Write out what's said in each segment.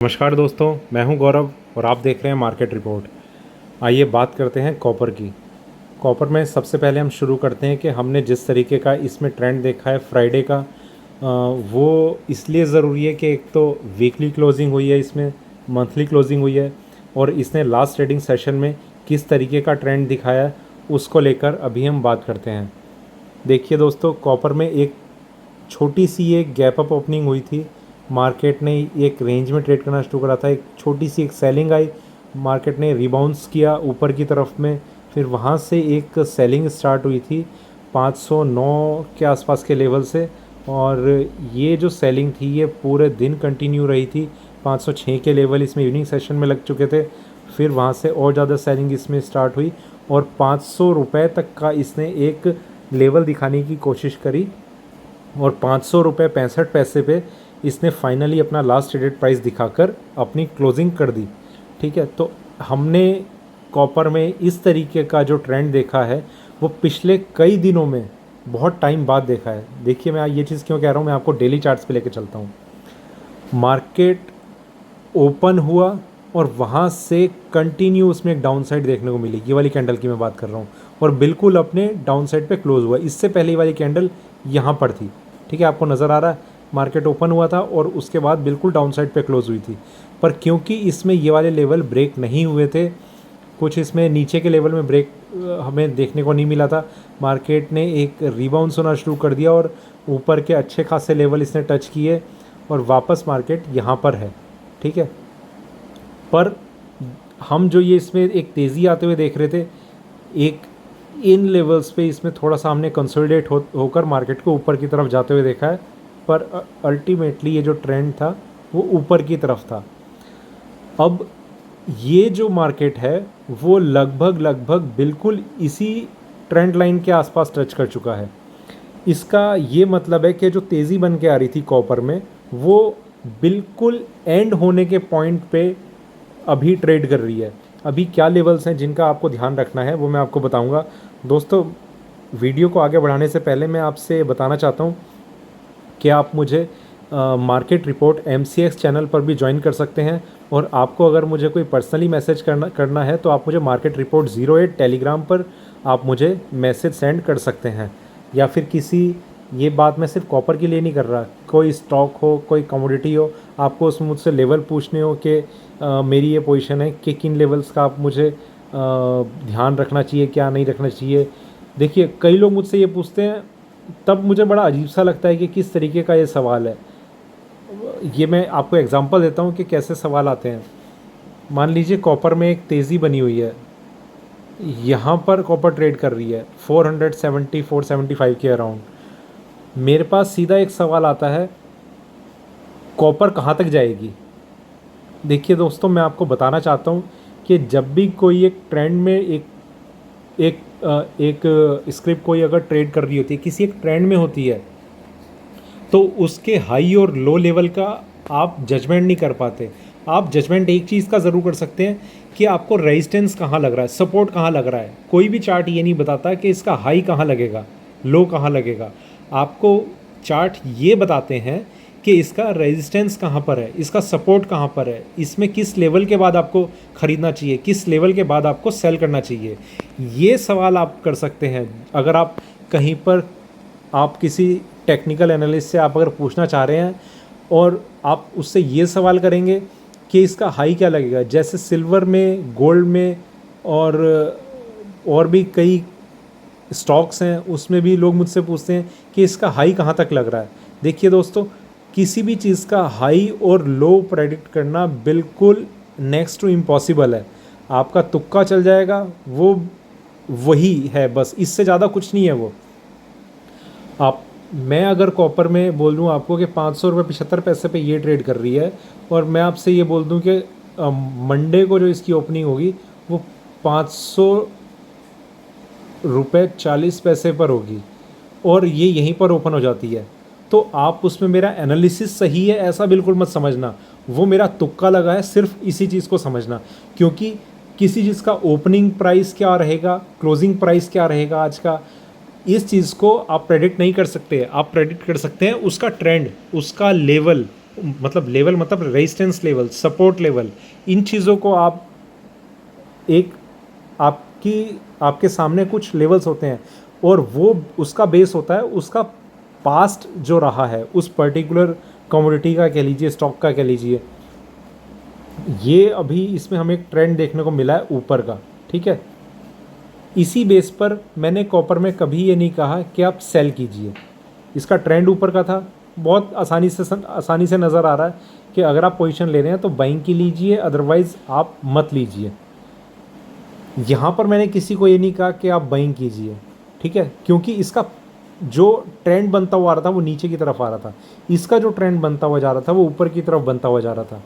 नमस्कार दोस्तों, मैं हूं गौरव और आप देख रहे हैं मार्केट रिपोर्ट। आइए बात करते हैं कॉपर की। कॉपर में सबसे पहले हम शुरू करते हैं कि हमने जिस तरीके का इसमें ट्रेंड देखा है फ्राइडे का, वो इसलिए ज़रूरी है कि एक तो वीकली क्लोजिंग हुई है, इसमें मंथली क्लोजिंग हुई है और इसने लास्ट ट्रेडिंग सेशन में किस तरीके का ट्रेंड दिखाया है उसको लेकर अभी हम बात करते हैं। देखिए दोस्तों, कॉपर में एक छोटी सी एक गैप अप ओपनिंग हुई थी। मार्केट ने एक रेंज में ट्रेड करना शुरू करा था, एक छोटी सी एक सेलिंग आई, मार्केट ने रिबाउंस किया ऊपर की तरफ में, फिर वहाँ से एक सेलिंग स्टार्ट हुई थी 509 के आसपास के लेवल से, और ये जो सेलिंग थी ये पूरे दिन कंटिन्यू रही थी। 506 के लेवल इसमें इवनिंग सेशन में लग चुके थे, फिर वहाँ से और ज़्यादा सेलिंग इसमें स्टार्ट हुई और 500 रुपये तक का इसने एक लेवल दिखाने की कोशिश करी और 500 रुपये 65 पैसे पे इसने फाइनली अपना लास्ट ट्रेडेड प्राइस दिखाकर अपनी क्लोजिंग कर दी। ठीक है, तो हमने कॉपर में इस तरीके का जो ट्रेंड देखा है वो पिछले कई दिनों में बहुत टाइम बाद देखा है। देखिए, मैं ये चीज़ क्यों कह रहा हूँ, मैं आपको डेली चार्ट्स पे लेके चलता हूँ। मार्केट ओपन हुआ और वहाँ से कंटिन्यू उसमें एक डाउन साइड देखने को मिली, ये वाली कैंडल की मैं बात कर रहा हूँ, और बिल्कुल अपने डाउन साइड पे क्लोज हुआ। इससे पहले वाली कैंडल यहाँ पर थी, ठीक है, आपको नज़र आ रहा है, मार्केट ओपन हुआ था और उसके बाद बिल्कुल डाउन साइड पे क्लोज हुई थी। पर क्योंकि इसमें ये वाले लेवल ब्रेक नहीं हुए थे, कुछ इसमें नीचे के लेवल में ब्रेक हमें देखने को नहीं मिला था, मार्केट ने एक रिबाउंस होना शुरू कर दिया और ऊपर के अच्छे खासे लेवल इसने टच किए और वापस मार्केट यहाँ पर है। ठीक है, पर हम जो ये इसमें एक तेज़ी आते हुए देख रहे थे, एक इन लेवल्स पे इसमें थोड़ा सा हमने कंसोलिडेट होकर मार्केट को ऊपर की तरफ जाते हुए देखा है, पर अल्टीमेटली ये जो ट्रेंड था वो ऊपर की तरफ था। अब ये जो मार्केट है वो लगभग बिल्कुल इसी ट्रेंड लाइन के आसपास टच कर चुका है। इसका ये मतलब है कि जो तेज़ी बन के आ रही थी कॉपर में वो बिल्कुल एंड होने के पॉइंट पे अभी ट्रेड कर रही है। अभी क्या लेवल्स हैं जिनका आपको ध्यान रखना है वो मैं आपको बताऊंगा। दोस्तों, वीडियो को आगे बढ़ाने से पहले मैं आपसे बताना चाहता हूं कि आप मुझे मार्केट रिपोर्ट MCX चैनल पर भी ज्वाइन कर सकते हैं, और आपको अगर मुझे कोई पर्सनली मैसेज करना है तो आप मुझे मार्केट रिपोर्ट 08 टेलीग्राम पर आप मुझे मैसेज सेंड कर सकते हैं। या फिर किसी, ये बात मैं सिर्फ कॉपर के लिए नहीं कर रहा, कोई स्टॉक हो, कोई कमोडिटी हो, आपको उसमें मुझसे लेवल पूछने हो कि मेरी ये पोजीशन है कि किन लेवल्स का आप मुझे ध्यान रखना चाहिए, क्या नहीं रखना चाहिए। देखिए, कई लोग मुझसे ये पूछते हैं, तब मुझे बड़ा अजीब सा लगता है कि किस तरीके का ये सवाल है। ये मैं आपको एग्जांपल देता हूँ कि कैसे सवाल आते हैं। मान लीजिए कॉपर में एक तेज़ी बनी हुई है, यहाँ पर कॉपर ट्रेड कर रही है 470 475 के अराउंड। मेरे पास सीधा एक सवाल आता है, कॉपर कहाँ तक जाएगी। देखिए दोस्तों, मैं आपको बताना चाहता हूँ कि जब भी कोई एक ट्रेंड में एक स्क्रिप्ट कोई अगर ट्रेड कर रही होती है, किसी एक ट्रेंड में होती है, तो उसके हाई और लो लेवल का आप जजमेंट नहीं कर पाते। आप जजमेंट एक चीज़ का ज़रूर कर सकते हैं कि आपको रेजिस्टेंस कहाँ लग रहा है, सपोर्ट कहाँ लग रहा है। कोई भी चार्ट ये नहीं बताता कि इसका हाई कहाँ लगेगा, लो कहाँ लगेगा। आपको चार्ट ये बताते हैं कि इसका रेजिस्टेंस कहाँ पर है, इसका सपोर्ट कहाँ पर है, इसमें किस लेवल के बाद आपको ख़रीदना चाहिए, किस लेवल के बाद आपको सेल करना चाहिए। ये सवाल आप कर सकते हैं। अगर आप कहीं पर, आप किसी टेक्निकल एनालिस्ट से आप अगर पूछना चाह रहे हैं और आप उससे ये सवाल करेंगे कि इसका हाई क्या लगेगा, जैसे सिल्वर में, गोल्ड में और भी कई स्टॉक्स हैं, उसमें भी लोग मुझसे पूछते हैं कि इसका हाई कहाँ तक लग रहा है। देखिए दोस्तों, किसी भी चीज़ का हाई और लो प्रेडिक्ट करना बिल्कुल नेक्स्ट टू इम्पॉसिबल है। आपका तुक्का चल जाएगा, वो वही है, बस इससे ज़्यादा कुछ नहीं है वो। मैं अगर कॉपर में बोल दूं आपको कि 500 रुपये 75 पैसे पे ये ट्रेड कर रही है, और मैं आपसे ये बोल दूं कि मंडे को जो इसकी ओपनिंग होगी वो 500 रुपये 40 पैसे पर होगी और ये यहीं पर ओपन हो जाती है, तो आप उसमें मेरा एनालिसिस सही है ऐसा बिल्कुल मत समझना, वो मेरा तुक्का लगा है, सिर्फ इसी चीज़ को समझना। क्योंकि किसी चीज़ का ओपनिंग प्राइस क्या रहेगा, क्लोजिंग प्राइस क्या रहेगा आज का, इस चीज़ को आप प्रेडिक्ट नहीं कर सकते। आप प्रेडिक्ट कर सकते हैं उसका ट्रेंड, उसका लेवल, मतलब लेवल मतलब रेजिस्टेंस लेवल, सपोर्ट लेवल, इन चीज़ों को आप एक आपके सामने कुछ लेवल्स होते हैं और वो उसका बेस होता है उसका पास्ट जो रहा है उस पर्टिकुलर कमोडिटी का कह लीजिए, स्टॉक का कह लीजिए। ये अभी इसमें हमें एक ट्रेंड देखने को मिला है ऊपर का, ठीक है। इसी बेस पर मैंने कॉपर में कभी ये नहीं कहा कि आप सेल कीजिए। इसका ट्रेंड ऊपर का था, बहुत आसानी से नज़र आ रहा है कि अगर आप पोजीशन ले रहे हैं तो बाइंग की लीजिए, अदरवाइज़ आप मत लीजिए। यहाँ पर मैंने किसी को ये नहीं कहा कि आप बाइंग कीजिए, ठीक है, क्योंकि इसका जो ट्रेंड बनता हुआ आ रहा था वो नीचे की तरफ आ रहा था, इसका जो ट्रेंड बनता हुआ जा रहा था वो ऊपर की तरफ बनता हुआ जा रहा था।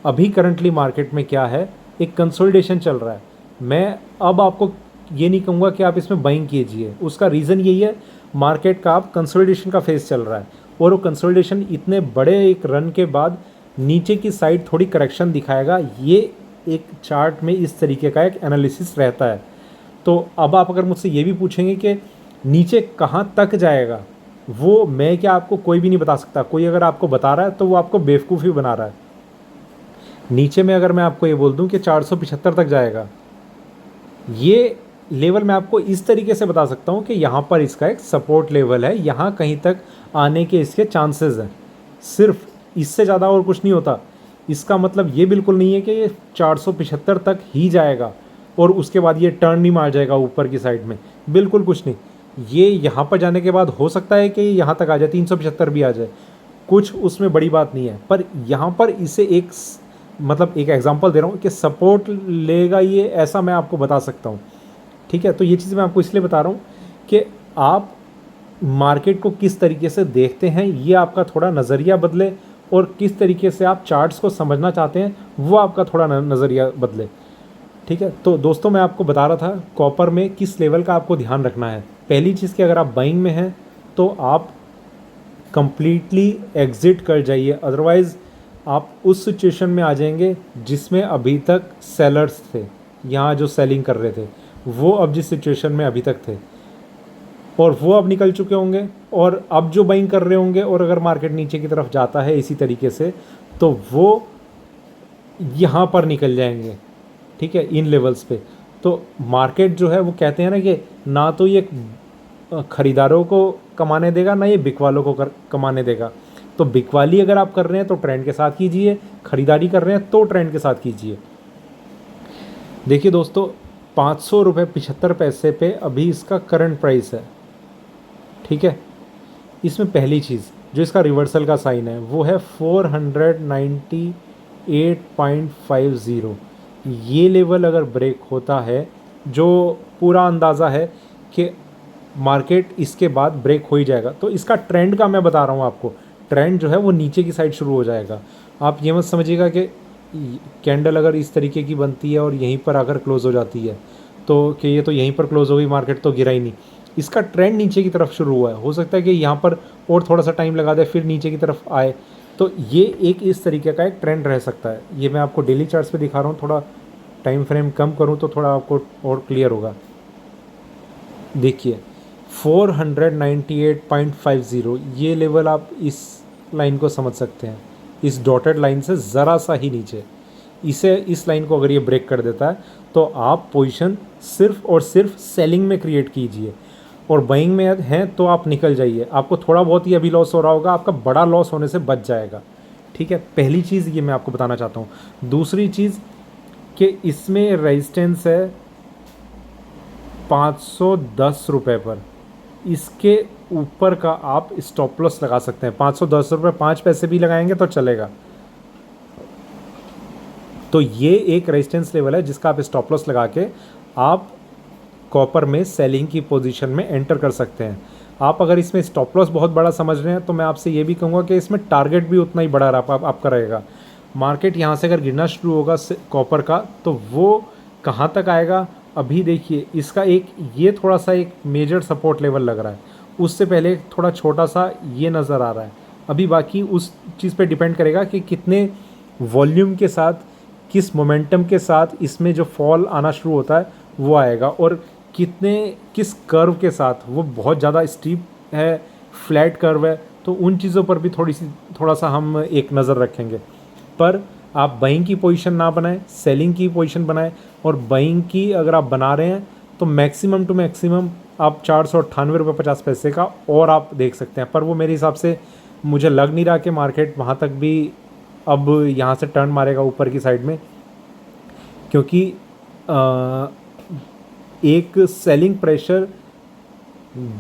अभी करंटली मार्केट में क्या है, एक कंसोलिडेशन चल रहा है। मैं अब आपको ये नहीं कहूँगा कि आप इसमें बाइंग कीजिए, उसका रीज़न यही है, मार्केट का अब कंसोलिडेशन का फेज़ चल रहा है और वो कंसोलिडेशन इतने बड़े एक रन के बाद नीचे की साइड थोड़ी करेक्शन दिखाएगा। ये एक चार्ट में इस तरीके का एक एनालिसिस रहता है। तो अब आप अगर मुझसे ये भी पूछेंगे कि नीचे कहाँ तक जाएगा, वो मैं क्या आपको कोई भी नहीं बता सकता। कोई अगर आपको बता रहा है तो वो आपको बेवकूफ़ी बना रहा है। नीचे में अगर मैं आपको ये बोल दूं कि 475 तक जाएगा, ये लेवल मैं आपको इस तरीके से बता सकता हूँ कि यहाँ पर इसका एक सपोर्ट लेवल है, यहाँ कहीं तक आने के इसके चांसेस हैं। सिर्फ इससे ज़्यादा और कुछ नहीं होता। इसका मतलब ये बिल्कुल नहीं है कि ये 475 तक ही जाएगा और उसके बाद ये टर्न नहीं मार जाएगा ऊपर की साइड में, बिल्कुल कुछ नहीं। ये यहाँ पर जाने के बाद हो सकता है कि यहाँ तक आ जाए, 375 भी आ जाए, कुछ उसमें बड़ी बात नहीं है। पर यहाँ पर इसे एक मतलब एक एग्जांपल दे रहा हूँ कि सपोर्ट लेगा ये, ऐसा मैं आपको बता सकता हूँ, ठीक है। तो ये चीज़ मैं आपको इसलिए बता रहा हूँ कि आप मार्केट को किस तरीके से देखते हैं, ये आपका थोड़ा नज़रिया बदले, और किस तरीके से आप चार्ट्स को समझना चाहते हैं वो आपका थोड़ा नज़रिया बदले, ठीक है। तो दोस्तों मैं आपको बता रहा था कॉपर में किस लेवल का आपको ध्यान रखना है। पहली चीज़ कि अगर आप बाइंग में हैं तो आप कंप्लीटली एग्ज़िट कर जाइए, अदरवाइज़ आप उस सिचुएशन में आ जाएंगे जिसमें अभी तक सेलर्स थे, यहाँ जो सेलिंग कर रहे थे वो अब जिस सिचुएशन में अभी तक थे और वो अब निकल चुके होंगे, और अब जो बाइंग कर रहे होंगे, और अगर मार्केट नीचे की तरफ जाता है इसी तरीके से तो वो यहाँ पर निकल जाएंगे, ठीक है, इन लेवल्स पे। तो मार्केट जो है वो कहते हैं ना कि ना तो ये ख़रीदारों को कमाने देगा, ना ये बिकवालों को कमाने देगा। तो बिकवाली अगर आप कर रहे हैं तो ट्रेंड के साथ कीजिए, ख़रीदारी कर रहे हैं तो ट्रेंड के साथ कीजिए। देखिए दोस्तों, 500 रुपये 75 पैसे पे अभी इसका करंट प्राइस है, ठीक है। इसमें पहली चीज़ जो इसका रिवर्सल का साइन है वो है 498.50। ये लेवल अगर ब्रेक होता है, जो पूरा अंदाज़ा है कि मार्केट इसके बाद ब्रेक हो ही जाएगा, तो इसका ट्रेंड का मैं बता रहा हूँ आपको, ट्रेंड जो है वो नीचे की साइड शुरू हो जाएगा। आप ये मत समझिएगा कि कैंडल अगर इस तरीके की बनती है और यहीं पर आकर क्लोज़ हो जाती है तो कि ये तो यहीं पर क्लोज़ हो गई, मार्केट तो गिरा ही नहीं। इसका ट्रेंड नीचे की तरफ शुरू हुआ है, हो सकता है कि यहाँ पर और थोड़ा सा टाइम लगा दे फिर नीचे की तरफ आए, तो ये एक इस तरीके का एक ट्रेंड रह सकता है। ये मैं आपको डेली चार्ट्स पे दिखा रहा हूँ, थोड़ा टाइम फ्रेम कम करूँ तो थोड़ा आपको और क्लियर होगा। देखिए 498.50, ये लेवल आप इस लाइन को समझ सकते हैं, इस डॉटेड लाइन से ज़रा सा ही नीचे, इस लाइन को अगर ये ब्रेक कर देता है तो आप पोजीशन सिर्फ और सिर्फ सेलिंग में क्रिएट कीजिए, और बाइंग में हैं तो आप निकल जाइए। आपको थोड़ा बहुत ही अभी लॉस हो रहा होगा, आपका बड़ा लॉस होने से बच जाएगा, ठीक है। पहली चीज़ ये मैं आपको बताना चाहता हूँ। दूसरी चीज़ कि इसमें रेजिस्टेंस है 510 रुपये पर, इसके ऊपर का आप स्टॉप लॉस लगा सकते हैं। 510 रुपये 5 पैसे भी लगाएंगे तो चलेगा। तो ये एक रेजिस्टेंस लेवल है जिसका आप स्टॉप लॉस लगा के आप कॉपर में सेलिंग की पोजीशन में एंटर कर सकते हैं। आप अगर इसमें स्टॉप लॉस बहुत बड़ा समझ रहे हैं तो मैं आपसे ये भी कहूँगा कि इसमें टारगेट भी उतना ही बड़ा आपका रहेगा। मार्केट यहाँ से अगर गिरना शुरू होगा कॉपर का तो वो कहाँ तक आएगा, अभी देखिए इसका एक ये थोड़ा सा एक मेजर सपोर्ट लेवल लग रहा है, उससे पहले थोड़ा छोटा सा ये नज़र आ रहा है। अभी बाकी उस चीज़ पे डिपेंड करेगा कि कितने वॉल्यूम के साथ, किस मोमेंटम के साथ इसमें जो फॉल आना शुरू होता है वो आएगा, और किस कर्व के साथ, वो बहुत ज़्यादा स्टीप है, फ्लैट कर्व है, तो उन चीज़ों पर भी थोड़ा सा हम एक नज़र रखेंगे। पर आप बाइंग की पोजीशन ना बनाएं, सेलिंग की पोजीशन बनाएं। और बाइंग की अगर आप बना रहे हैं तो मैक्सिमम टू मैक्सिमम आप 498 रुपये 50 पैसे का और आप देख सकते हैं। पर वो मेरे हिसाब से मुझे लग नहीं रहा कि मार्केट वहाँ तक भी अब यहाँ से टर्न मारेगा ऊपर की साइड में, क्योंकि एक सेलिंग प्रेशर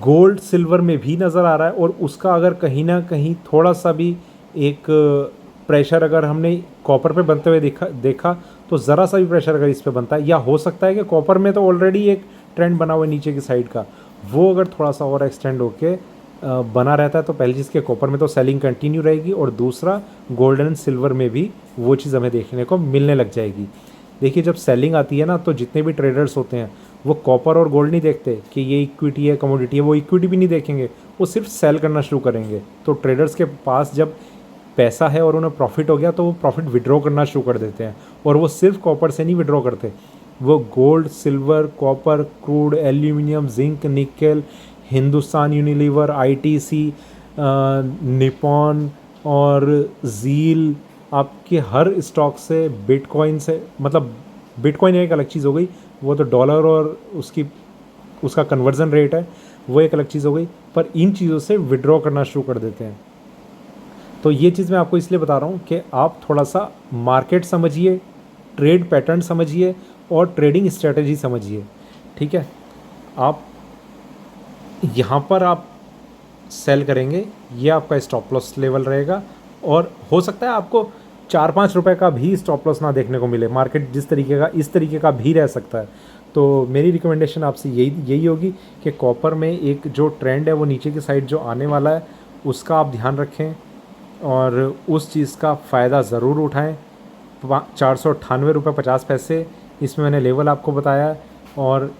गोल्ड सिल्वर में भी नज़र आ रहा है। और उसका अगर कहीं ना कहीं थोड़ा सा भी एक प्रेशर अगर हमने कॉपर पे बनते हुए देखा तो ज़रा सा भी प्रेशर अगर इस पे बनता है, या हो सकता है कि कॉपर में तो ऑलरेडी एक ट्रेंड बना हुआ है नीचे की साइड का, वो अगर थोड़ा सा और एक्सटेंड होके बना रहता है तो पहली चीज़ के कॉपर में तो सेलिंग कंटिन्यू रहेगी, और दूसरा गोल्ड एंड सिल्वर में भी वो चीज़ हमें देखने को मिलने लग जाएगी। देखिए जब सेलिंग आती है ना तो जितने भी ट्रेडर्स होते हैं वो कॉपर और गोल्ड नहीं देखते कि ये इक्विटी है कमोडिटी है, वो इक्विटी भी नहीं देखेंगे, वो सिर्फ सेल करना शुरू करेंगे। तो ट्रेडर्स के पास जब पैसा है और उन्हें प्रॉफिट हो गया तो वो प्रॉफिट विड्रॉ करना शुरू कर देते हैं। और वो सिर्फ कॉपर से नहीं विड्रॉ करते, वो gold, silver, copper, crude, aluminium, zinc, nickel, Hindustan Unilever, ITC, Nippon और जील, आपके हर स्टॉक से, बिटकॉइन से, मतलब बिटकॉइन एक अलग चीज़ हो गई, वो तो डॉलर और उसका कन्वर्जन रेट है, वो एक अलग चीज़ हो गई। पर इन चीज़ों से विड्रॉ करना शुरू कर देते हैं। तो ये चीज़ मैं आपको इसलिए बता रहा हूँ कि आप थोड़ा सा मार्केट समझिए, ट्रेड पैटर्न समझिए और ट्रेडिंग स्ट्रेटजी समझिए। ठीक है, आप यहाँ पर आप सेल करेंगे, ये आपका स्टॉप लॉस लेवल रहेगा। और हो सकता है आपको 4-5 रुपए का भी स्टॉप लॉस ना देखने को मिले, मार्केट जिस तरीके का इस तरीके का भी रह सकता है। तो मेरी रिकमेंडेशन आपसे यही होगी कि कॉपर में एक जो ट्रेंड है वो नीचे की साइड जो आने वाला है उसका आप ध्यान रखें और उस चीज़ का फ़ायदा ज़रूर उठाएं। 498 रुपये 50 पैसे इसमें मैंने लेवल आपको बताया। और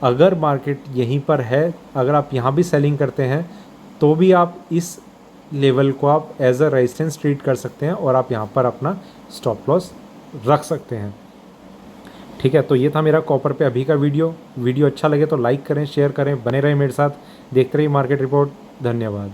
अगर मार्केट यहीं पर है, अगर आप यहाँ भी सेलिंग करते हैं तो भी आप इस लेवल को आप एज अ रेजिस्टेंस ट्रीट कर सकते हैं और आप यहाँ पर अपना स्टॉप लॉस रख सकते हैं। ठीक है, तो ये था मेरा कॉपर पे अभी का वीडियो अच्छा लगे तो लाइक करें, शेयर करें, बने रहें मेरे साथ, देखते रहिए मार्केट रिपोर्ट। धन्यवाद।